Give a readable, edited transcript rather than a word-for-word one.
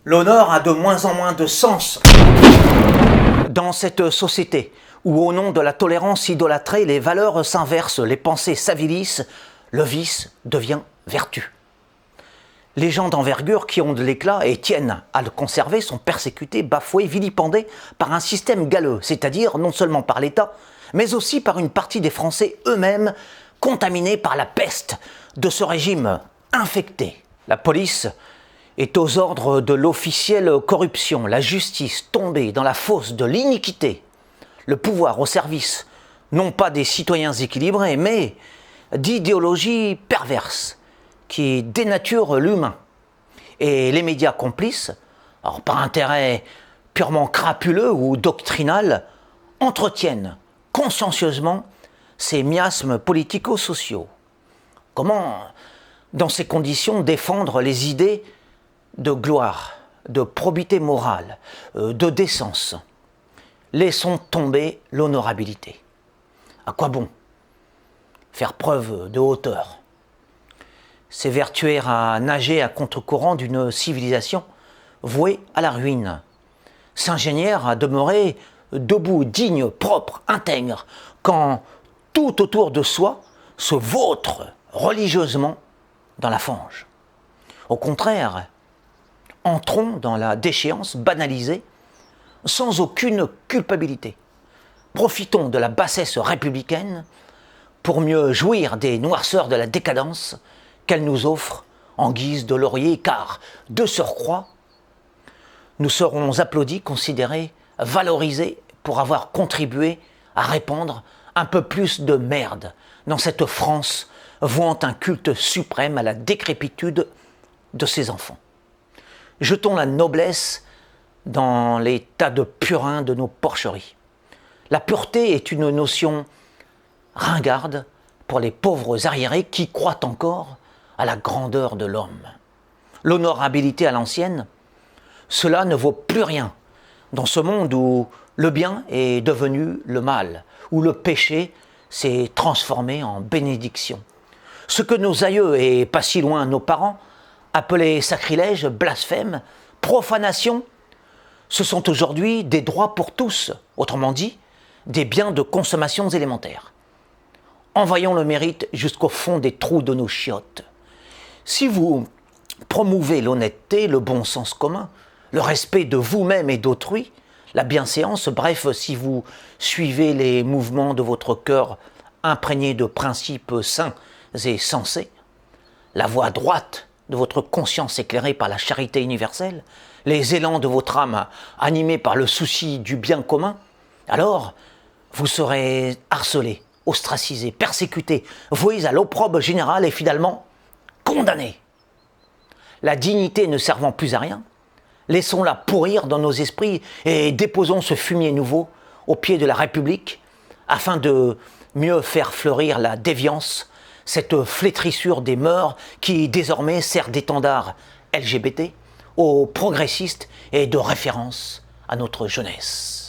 L'honneur a de moins en moins de sens dans cette société où, au nom de la tolérance idolâtrée, les valeurs s'inversent, les pensées s'avilissent, le vice devient vertu. Les gens d'envergure qui ont de l'éclat et tiennent à le conserver sont persécutés, bafoués, vilipendés par un système galeux, c'est-à-dire non seulement par l'État, mais aussi par une partie des Français eux-mêmes contaminés par la peste de ce régime infecté. La police est aux ordres de l'officielle corruption, la justice tombée dans la fosse de l'iniquité, le pouvoir au service non pas des citoyens équilibrés, mais d'idéologies perverses qui dénaturent l'humain. Et les médias complices, alors par intérêt purement crapuleux ou doctrinal, entretiennent consciencieusement ces miasmes politico-sociaux. Comment, dans ces conditions, défendre les idées de gloire, de probité morale, de décence? Laissons tomber l'honorabilité. À quoi bon faire preuve de hauteur? S'évertuer à nager à contre-courant d'une civilisation vouée à la ruine, s'ingénier à demeurer debout, digne, propre, intègre, quand tout autour de soi se vautre religieusement dans la fange. Au contraire, entrons dans la déchéance banalisée sans aucune culpabilité. Profitons de la bassesse républicaine pour mieux jouir des noirceurs de la décadence qu'elle nous offre en guise de laurier, car, de surcroît, nous serons applaudis, considérés, valorisés pour avoir contribué à répandre un peu plus de merde dans cette France vouant un culte suprême à la décrépitude de ses enfants. Jetons la noblesse dans les tas de purins de nos porcheries. La pureté est une notion ringarde pour les pauvres arriérés qui croient encore à la grandeur de l'homme. L'honorabilité à l'ancienne, cela ne vaut plus rien dans ce monde où le bien est devenu le mal, où le péché s'est transformé en bénédiction. Ce que nos aïeux et pas si loin nos parents appelaient sacrilège, blasphème, profanation, ce sont aujourd'hui des droits pour tous, autrement dit, des biens de consommation élémentaires. Envoyons le mérite jusqu'au fond des trous de nos chiottes. Si vous promouvez l'honnêteté, le bon sens commun, le respect de vous-même et d'autrui, la bienséance, bref, si vous suivez les mouvements de votre cœur imprégné de principes sains et sensés, la voie droite de votre conscience éclairée par la charité universelle, les élans de votre âme animés par le souci du bien commun, alors vous serez harcelé, ostracisé, persécuté, voué à l'opprobre général et finalement condamné. La dignité ne servant plus à rien, laissons-la pourrir dans nos esprits et déposons ce fumier nouveau au pied de la République afin de mieux faire fleurir la déviance, cette flétrissure des mœurs qui désormais sert d'étendard LGBT aux progressistes et de référence à notre jeunesse.